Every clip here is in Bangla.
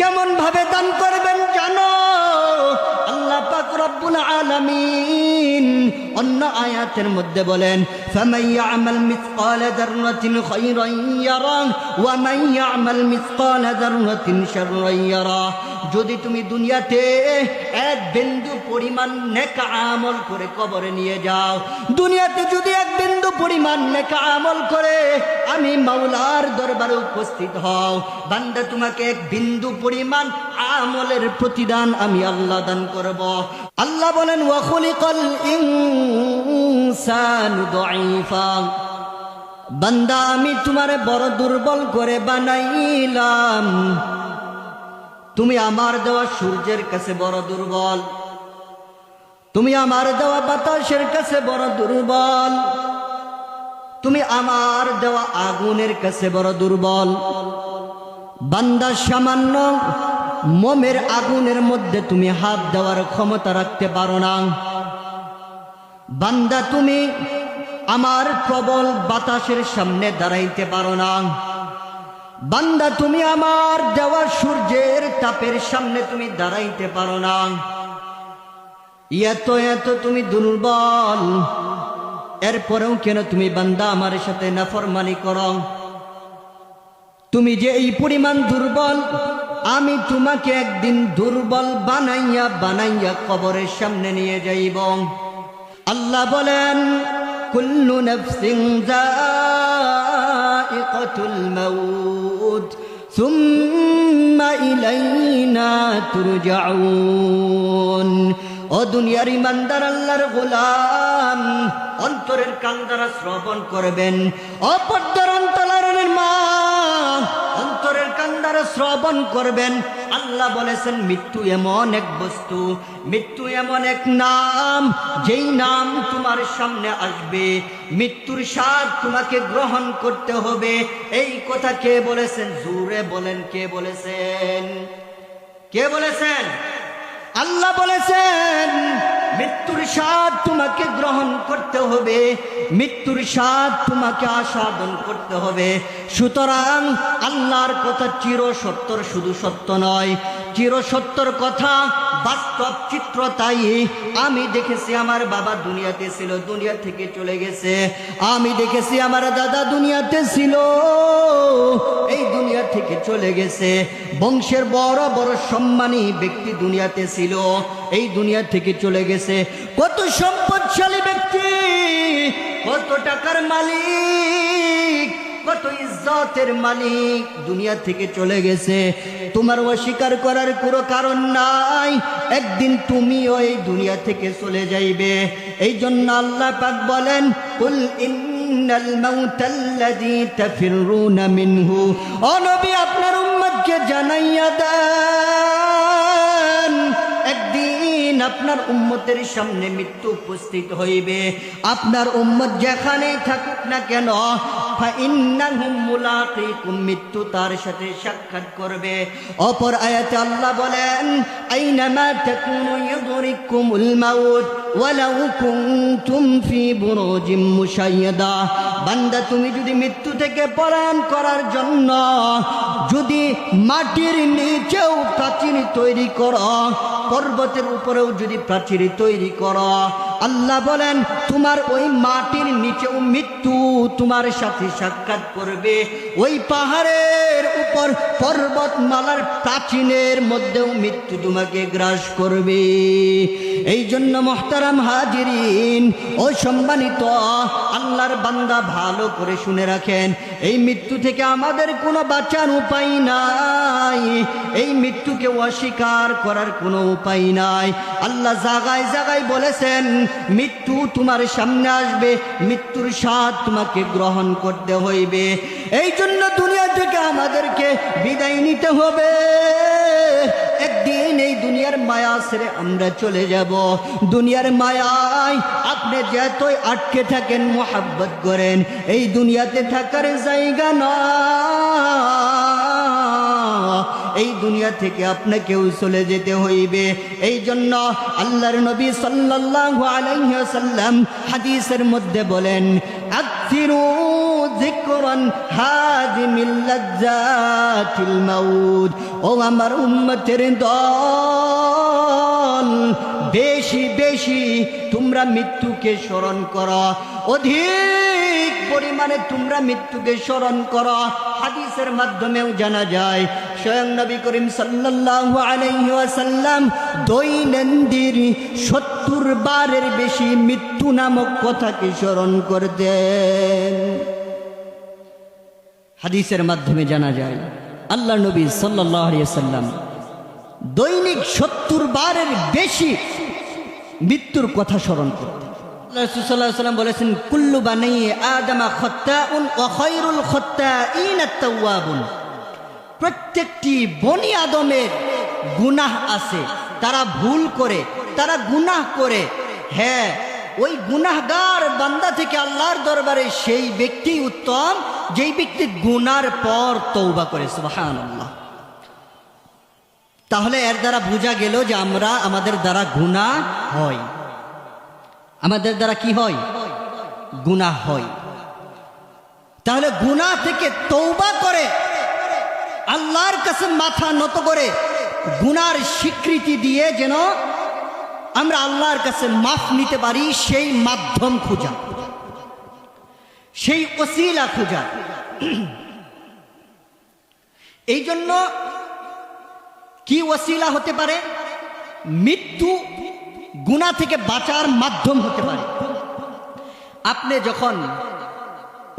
কেমন ভাবে দান করবেন জানো? আল্লাহ পাক রব্বুল আলামিন অন্য আয়াতের মধ্যে বলেন, ফামান ইয়ামাল মিসকালা যাররাতিন খায়রান ইয়ারা ওয়া মান ইয়ামাল মিসকালা যাররাতিন শাররান ইয়ারা। যদি তুমি দুনিয়াতে এক বিন্দু পরিমাণ নেক আমল করে কবরে নিয়ে যাও, দুনিয়াতে যদি এক বিন্দু পরিমাণ নেক আমল করে আমি মাওলার দরবারে উপস্থিত হও, বান্দা তোমাকে এক বিন্দু পরিমাণ আমলের প্রতিদান আমি আল্লাহ দান করব। আল্লাহ বলেন, ওয়া খুলিকাল ইনসানু দাঈফা, বান্দা আমি তোমারে বড় দুর্বল করে বানাইলাম। তুমি আমার দেওয়া সূর্যের কাছে বড় দুর্বল, তুমি আমার দেওয়া বাতাসের কাছে বড় দুর্বল, তুমি আমার দেওয়া আগুনের কাছে বড় দুর্বল। বান্দা সামান্য মোমের আগুনের মধ্যে তুমি হাত দেওয়ার ক্ষমতা রাখতে পারো না। বান্দা তুমি আমার প্রবল বাতাসের সামনে দাঁড়াইতে পারো না। বান্দা তুমি আমার দেওয়া সূর্যের তাপের সামনে তুমি দাঁড়াইতে পারো না। এত এত তুমি দুর্বল, এরপরেও কেন তুমি বান্দা আমার সাথে নাফরমানি করো? তুমি যে এই পরিমাণ দুর্বল, আমি তোমাকে একদিন দুর্বল বানাইয়া বানাইয়া কবরের সামনে নিয়ে যাইব। আল্লাহ বলেন, কুল্লু নাফসিন যায়িকাতুল মাউত সুম্মা ইলাইনা তুরজাউন। ও দুনিয়ার ইমানদার আল্লাহর গোলাম, অন্তরের কান দ্বারা শ্রবণ করবেন। ও পর্দার অন্তরালের মা, অন্তরের কান দ্বারা শ্রবণ করবেন। আল্লাহ বলেছেন, মৃত্যু এমন এক বস্তু, মৃত্যু এমন এক নাম, যেই নাম তোমার সামনে আসবে মৃত্যুর স্বাদ তোমাকে গ্রহণ করতে হবে। এই কথা কে বলেছেন? জোরে বলেন, কে বলেছেন? কে বলেছেন? আল্লাহ বলেছেন, মৃত্যুর স্বাদ তোমাকে গ্রহণ করতে হবে, মৃত্যুর স্বাদ তোমাকে আস্বাদন করতে হবে। সুতরাং আল্লাহর কথা চিরসত্তর, শুধু সত্য নয়, চিরসত্তর কথা, বাস্তব চিত্র। তাই আমি দেখেছি আমার বাবা দুনিয়াতে ছিল, দুনিয়া থেকে চলে গেছে। আমি দেখেছি আমার দাদা দুনিয়াতে ছিল, এই দুনিয়া থেকে চলে গেছে। বংশের বড় বড় সম্মানী ব্যক্তি দুনিয়াতে ছিল, এই দুনিয়া থেকে চলে গেছে। কত সম্পদশালী ব্যক্তি, কত টাকার মালিক, কত ইজ্জতের মালিক দুনিয়া থেকে চলে গেছে। তোমার অস্বীকার করার কোনো কারণ নাই, একদিন তুমিও এই দুনিয়া থেকে চলে যাইবে। এই জন্য আল্লাহ পাক বলেন, কুল ইন্নাল মাউতাল্লাযী তাফিরুনা মিনহু। ও নবী, আপনার উম্মতকে জানাইয়া দেন, একদিন আপনার উম্মতের সামনে মৃত্যু উপস্থিত হইবে। আপনার উম্মত যেখানেই থাকুক না কেন, ফাইন্নাহুম মুলাকিকুম, মৃত্যু তার সাথে সাক্ষাৎ করবে। অপর আয়াতে আল্লাহ বলেন, আইনামা তাকুনু ইউদরিকুমুল মাউত ওয়ালাউ কুনতুম ফি বুরুজিম মুশাইয়াদা। বান্দা তুমি যদি মৃত্যু থেকে পলায়ন করার জন্য যদি মাটির নিচেও প্রাচীর তৈরি করো, পর্বতের উপরেও যদি প্রাচীর তৈরি করো, আল্লাহ বলেন তোমার ওই মাটির নিচেও মৃত্যু তোমার সাথে সাক্ষাৎ করবে। ওই পাহাড়ের উপর পর্বতমালার প্রাচীনের মধ্যেও মৃত্যু তোমাকে গ্রাস করবে। এই জন্য মুহতারাম হাজিরিন, ও সম্মানিত আল্লাহর বান্দা, ভালো করে শুনে রাখেন, এই মৃত্যু থেকে আমাদের কোনো বাঁচার উপায় নাই, এই মৃত্যুকে অস্বীকার করার কোনো উপায় নাই। আল্লাহ জায়গায় জায়গায় বলেছেন, মৃত্যু তোমার সামনে আসবে, মৃত্যুর স্বাদ তোমাকে গ্রহণ করতে হইবে। এই জন্য দুনিয়া থেকে আমাদেরকে বিদায় নিতে হবে। একদিন এই দুনিয়ার মায়া ছেড়ে আমরা চলে যাব। দুনিয়ার মায়ায় আপনি যতই আটকে থাকেন, মোহাব্বত করেন, এই দুনিয়াতে থাকার জায়গা না। এই দুনিয়া থেকে আপনাকেও চলে যেতে হইবে। এই জন্য আল্লাহর নবী সাল্লাল্লাহু আলাইহি ওয়াসাল্লাম হাদিসের মধ্যে বলেন, আকসিরু যিকরান হাযিমিল লাজ্জাতিল মাউত। ও আমার উম্মতের দল, বেশি বেশি তোমরা মৃত্যুকে স্মরণ করো, অধিক পরিমাণে তোমরা মৃত্যুকে স্মরণ করো। হাদিসের মাধ্যমেও জানা যায় স্বয়ং নবী করিম সাল্লাল্লাহু আলাইহি ওয়াসাল্লাম দৈনন্দিন 70 বারের বেশি মৃত্যু নামক কথাকে স্মরণ করতেন। হাদিসের মাধ্যমে জানা যায় আল্লাহ নবী সাল্লাল্লাহু আলাইহি ওয়াসাল্লাম দৈনিক 70 বারের বেশি মৃত্যুর কথা স্মরণ করতেন। আল্লাহ রাসূল সাল্লাল্লাহু আলাইহি ওয়াসাল্লাম বলেছেন, কুল্লু বানি আদম খাত্তাউন ওয়া খায়রুল খাত্তাইন আত-তাওয়াবুন। প্রত্যেকটি বনি আদমের গুনাহ আছে, তারা ভুল করে, তারা গুনাহ করে। হ্যাঁ, ওই গুনাহগার বান্দা থেকে আল্লাহর দরবারে সেই ব্যক্তি উত্তম যেই ব্যক্তি গুনার পর তওবা করে। সুবহানাল্লাহ। তাহলে এর দ্বারা বোঝা গেল যে আমাদের দ্বারা গুনাহ হয়, আমাদের দ্বারা কি হয়? গুনাহ হয়। তাহলে গুনাহ থেকে তওবা করে আল্লাহর কাছে মাথা নত করে গুনার স্বীকৃতি দিয়ে যেন আমরা আল্লাহর কাছে মাফ নিতে পারি, সেই মাধ্যম খোঁজা, সেই ওসিলা খোঁজা। এই জন্য কি ওসিলা হতে পারে? মৃত্যু গুনাহ থেকে বাঁচার মাধ্যম হতে পারে। আপনি যখন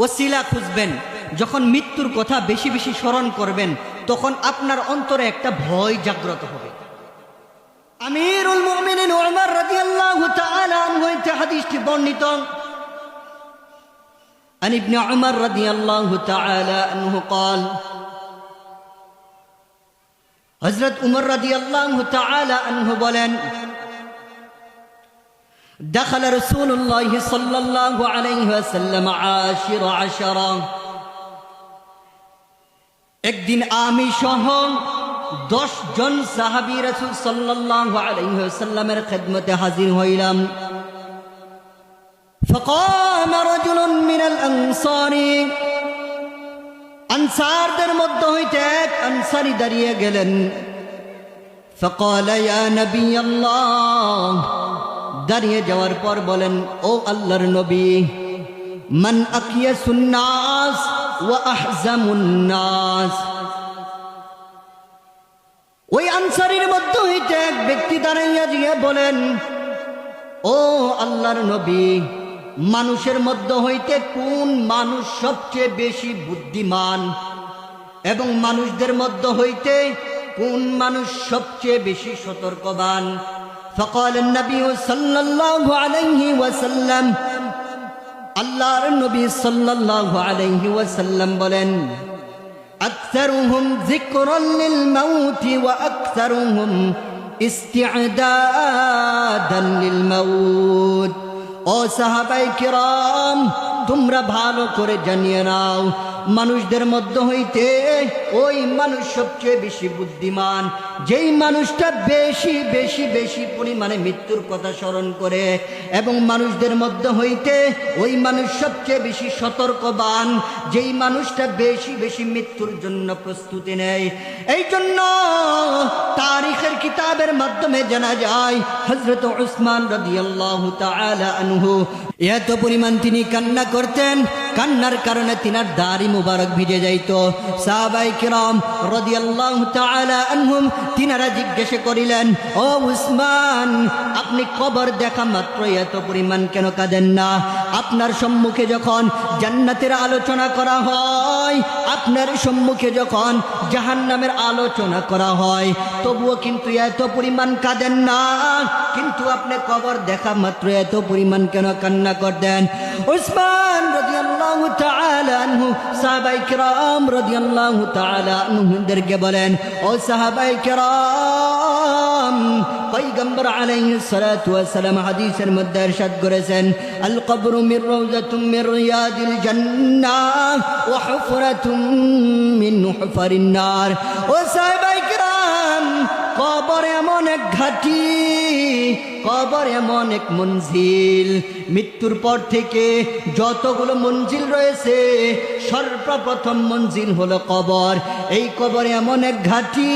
ওসিলা খুঁজবেন, যখন মৃত্যুর কথা বেশি বেশি স্মরণ করবেন, তখন আপনার অন্তরে একটা ভয় জাগ্রত হবে। আমিরুল মুমিনিন উমর রাদিয়াল্লাহু তাআলা আনহু হতে হাদিসটি বর্ণিত। আন ইবনে উমর রাদিয়াল্লাহু তাআলা আনহু قال, হযরত উমর রাদিয়াল্লাহু তাআলা আনহু বলেন, دخل رسول الله صلى الله عليه وسلم عاشر عشرة। একদিন আমি সহ 10 জন সাহাবী রাসূল সাল্লাল্লাহু আলাইহি ওয়াসাল্লামের খিদমতে হাজির হইলাম। فقام رجل من الانصار। আনসারদের মধ্যে হইতে এক আনসারী দাঁড়িয়ে গেলেন। فقال يا نبي الله। দাঁড়িয়ে যাওয়ার পর বলেন, ও আল্লাহর নবী, মান আকিয়াসুন নাস ওয়া আহজামুন নাস। ওই আনসারীর মধ্যে হইতে এক ব্যক্তি দাঁড়াইয়া গিয়ে বলেন, ও আল্লাহর নবী, মানুষের মধ্যে হইতে কোন মানুষ সবচেয়ে বেশি বুদ্ধিমান, এবং মানুষদের মধ্যে হইতে কোন মানুষ সবচেয়ে বেশি সতর্কবান? فقال النبي صلى الله عليه وسلم। আল্লাহর নবী সাল্লাল্লাহু আলাইহি ওয়াসাল্লাম বলেন, আকসারুহুম যিকরান লিল মাউত ওয়া আকসারুহুম ইস্তি'দাদান লিল মাউত। ও সাহাবায়ে কিরাম, তোমরা ভালো করে জানিয়ে নাও, মানুষদের মধ্য হইতে ওই মানুষ সবচেয়ে বেশি বুদ্ধিমান, যেই মানুষটা বেশি বেশি বেশি পরিমাণে মৃত্যুর কথা স্মরণ করে, এবং মানুষদের মধ্য হইতে ওই মানুষ সবচেয়ে বেশি সতর্কবান, যেই মানুষটা বেশি বেশি মৃত্যুর জন্য প্রস্তুতি নেয়। এই জন্য তারিখের কিতাবের মাধ্যমে জানা যায় হযরত উসমান রাদিয়াল্লাহু তাআলা আনহু এত পরিমাণ তিনি কান্না করতেন, কান্নার কারণে তিনার দাড়ি মুবারক ভিজে যাইত। সাহাবায়ে কিরাম রাদিয়াল্লাহু তাআলা আনহুম তিনারা জিজ্ঞেস করিলেন, ও উসমান, আপনি কবর দেখা মাত্র এত পরিমাণ কেন কাঁদেন না? আপনার সম্মুখে যখন জান্নাতের আলোচনা করা হয়, আপনার সম্মুখে যখন জাহান্নামের আলোচনা করা হয়, তবুও কিন্তু এত পরিমাণ কাঁদেন না, কিন্তু আপনি কবর দেখা মাত্র এত পরিমাণ কেন কান্না করতেন? উসমান রাদিয়াল্লাহু তাআলা আনহু সাহাবায়ে কিরাম রাদিয়াল্লাহু তাআলা আনহুদেরকে বলেন, ও সাহাবায়ে কিরাম, পয়গম্বর আলাইহিস সালাতু ওয়াস সালাম হাদিসের মধ্যে ইরশাদ করেছেন, আল কবরু মির রাউযাতুম মির রিয়াদিল জান্নাহ ওয়া হুফরাতুম মিন হুফারিন নার। ও সাহাবায়ে কিরাম, কবর এমন এক ঘাঁটি, কবর এমন এক মঞ্জিল। মৃত্যুর পর থেকে যতগুলো মঞ্জিল রয়েছে, সর্বপ্রথম মঞ্জিল হলো কবর। এই কবর এমন এক ঘাঁটি,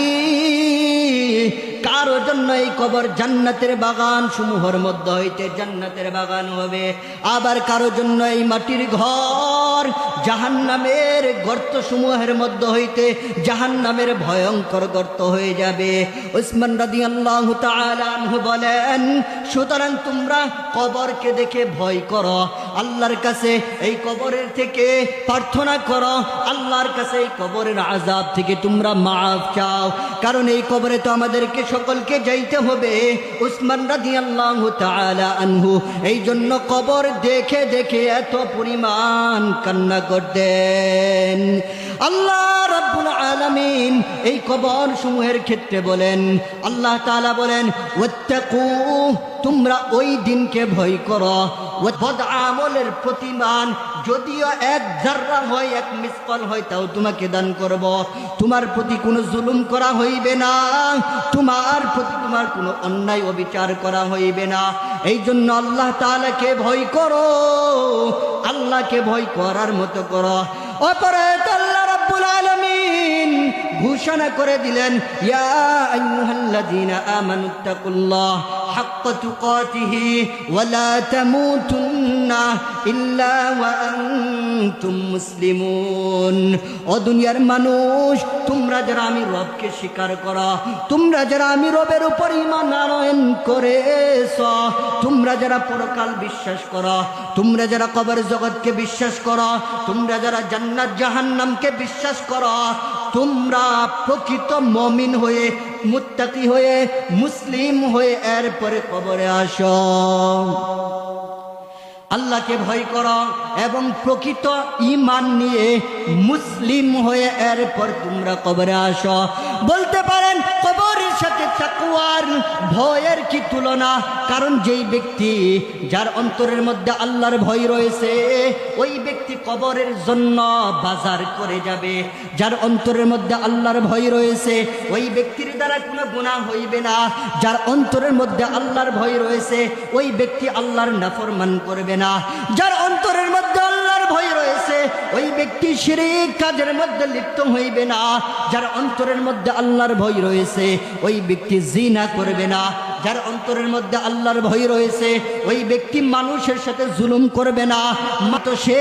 কারো জন্য এই কবর জান্নাতের বাগান সমূহের মধ্যে হইতে জান্নাতের বাগান হবে, আবার কারো জন্য এই মাটির ঘর জাহান্নামের গর্ত সমূহের মধ্যে হইতে জাহান্নামের ভয়ঙ্কর গর্ত হয়ে যাবে। উসমান রাদিয়াল্লাহু তাআলা আনহু বলেন, সুতরাং তোমরা কবরকে দেখে ভয় করো, আল্লাহর কাছে এই কবরের থেকে প্রার্থনা করো, আল্লাহর কাছে এই কবরের আযাব থেকে তোমরা মাফ চাও, কারণ এই কবরে তো আমাদেরকে সকলকে যাইতে হবে। উসমান রাদিয়াল্লাহু তাআলা আনহু এই জন্য কবর দেখে দেখে এত পরিমাণ কান্না করতেন। আল্লাহ রাব্বুল আলামিন এই কবর সমূহের ক্ষেত্রে বলেন, আল্লাহ তাআলা বলেন, ওয়াত্তাকু, তোমরা ওই দিনকে ভয় করো, বদ আমলের প্রতিমান যদিও এক যাররা হয়, এক মিসকাল হয়, তাও তোমাকে দান করব। তোমার প্রতি কোনো জুলুম করা হইবে না, তোমার প্রতি তোমার কোনো অন্যায় অবিচার করা হইবে না। এই জন্য আল্লাহ তাআলাকে ভয় করো, আল্লাহকে ভয় করার মতো করো। অপরাধ আল্লাহ রাব্বুল আলামিন ঘোষণা করে দিলেন, ইয়া আইয়ুহাল্লাযীনা আমানুত্তাকুল্লাহ হাক্কা তুকাতিহি ওয়া লা তামুতুন্না ইল্লা ওয়া আনতুম মুসলিমুন। ও দুনিয়ার মানুষ, তোমরা যারা আমি রবকে স্বীকার করো, তোমরা যারা আমি রবের উপর ঈমান আনয়ন করেছ, তোমরা যারা পরকাল বিশ্বাস করো, তোমরা যারা কবর জগৎকে বিশ্বাস করো, তোমরা যারা জান্নাত জাহান্নামকে বিশ্বাস করো, তোমরা প্রকৃত মুমিন হয়ে, মুত্তাকি হয়ে, মুসলিম হয়ে এরপরে কবরে আসো। আল্লাহকে ভয় করো এবং প্রকৃত ঈমান নিয়ে মুসলিম হয়ে এরপর তোমরা কবরে আসো। বলতে পারেন কবরের সাথে তাকওয়ার ভয়ের কি তুলনা? কারণ যেই ব্যক্তি যার অন্তরের মধ্যে আল্লাহর ভয় রয়েছে, ওই ব্যক্তি কবরের জন্য বাজার করে যাবে। যার অন্তরের মধ্যে আল্লাহর ভয় রয়েছে, ওই ব্যক্তির দ্বারা কোনো গুনাহ হইবে না। যার অন্তরের মধ্যে আল্লাহর ভয় রয়েছে, ওই ব্যক্তি আল্লাহর নাফরমান করবে না। যার অন্তরের মধ্যে আল্লাহর ভয় রয়েছে, ওই ব্যক্তি শিরক কাজের মধ্যে লিপ্ত হইবে না। যার অন্তরের মধ্যে আল্লাহর ভয় রয়েছে, ওই ব্যক্তি জিনা করবে না। যার অন্তরের মধ্যে আল্লাহর ভয় রয়েছে, ওই ব্যক্তি মানুষের সাথে জুলুম করবে না। মাত্র সে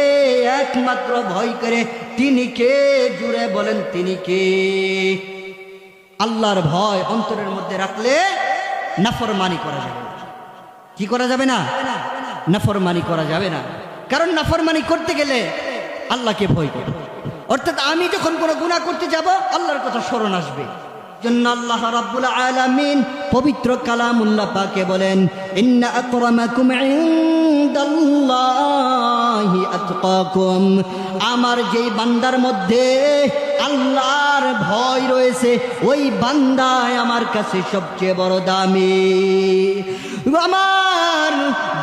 একমাত্র ভয় করে তিনি কে? জুড়ে বলেন, তিনি কে? আল্লাহর ভয় অন্তরের মধ্যে রাখলে নাফরমানি করা যাবে না। কি করা যাবে না? নাফরমানি করা যাবে না। কারণ নাফরমানি করতে গেলে আল্লাহকে ভয় করে। অর্থাৎ আমি যখন কোনো গুনাহ করতে যাব, আল্লাহর কথা স্মরণ আসবে। জন্য আল্লাহ রাব্বুল আলামিন পবিত্র কালামুল্লাহ পাকে বলেন, ইন্না আকরামাকুম ইনদাল্লাহি আতকাকুম। আমার যেই বান্দার মধ্যে আল্লাহর ভয় রয়েছে, ওই বান্দায় আমার কাছে সবচেয়ে বড় দামি। আমার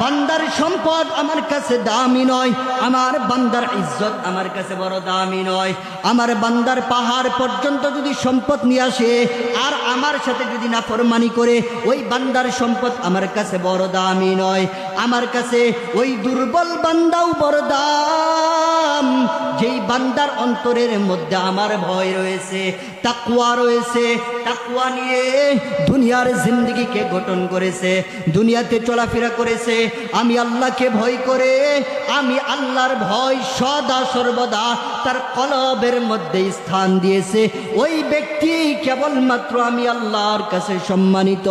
বান্দার সম্পদ আমার কাছে দামি নয়, আমার বান্দার ইজ্জত আমার কাছে বড় দামি নয়। আমার বান্দার পাহাড় পর্যন্ত যদি সম্পদ নিয়ে আসে আর আমার সাথে যদি নাফরমানি করে, ওই বান্দার সম্পদ আমার কাছে বড় দামি নয়। আমার কাছে ওই দুর্বল বান্দাও বড় দাম, যেই বান্দার অন্তরের মধ্যে আমার ভয় রয়েছে, তাকওয়া রয়েছে। তাকওয়া নিয়ে দুনিয়ার জিন্দেগিকে গঠন করেছে, দুনিয়াতে চলাফেরা করেছে। আমি আল্লাহকে ভয় করে, আমি আল্লাহর ভয় সদা সর্বদা তার কলবের মধ্যে স্থান দিয়েছে। ওই ব্যক্তি কেবলমাত্র আমি আল্লাহর কাছে সম্মানিত।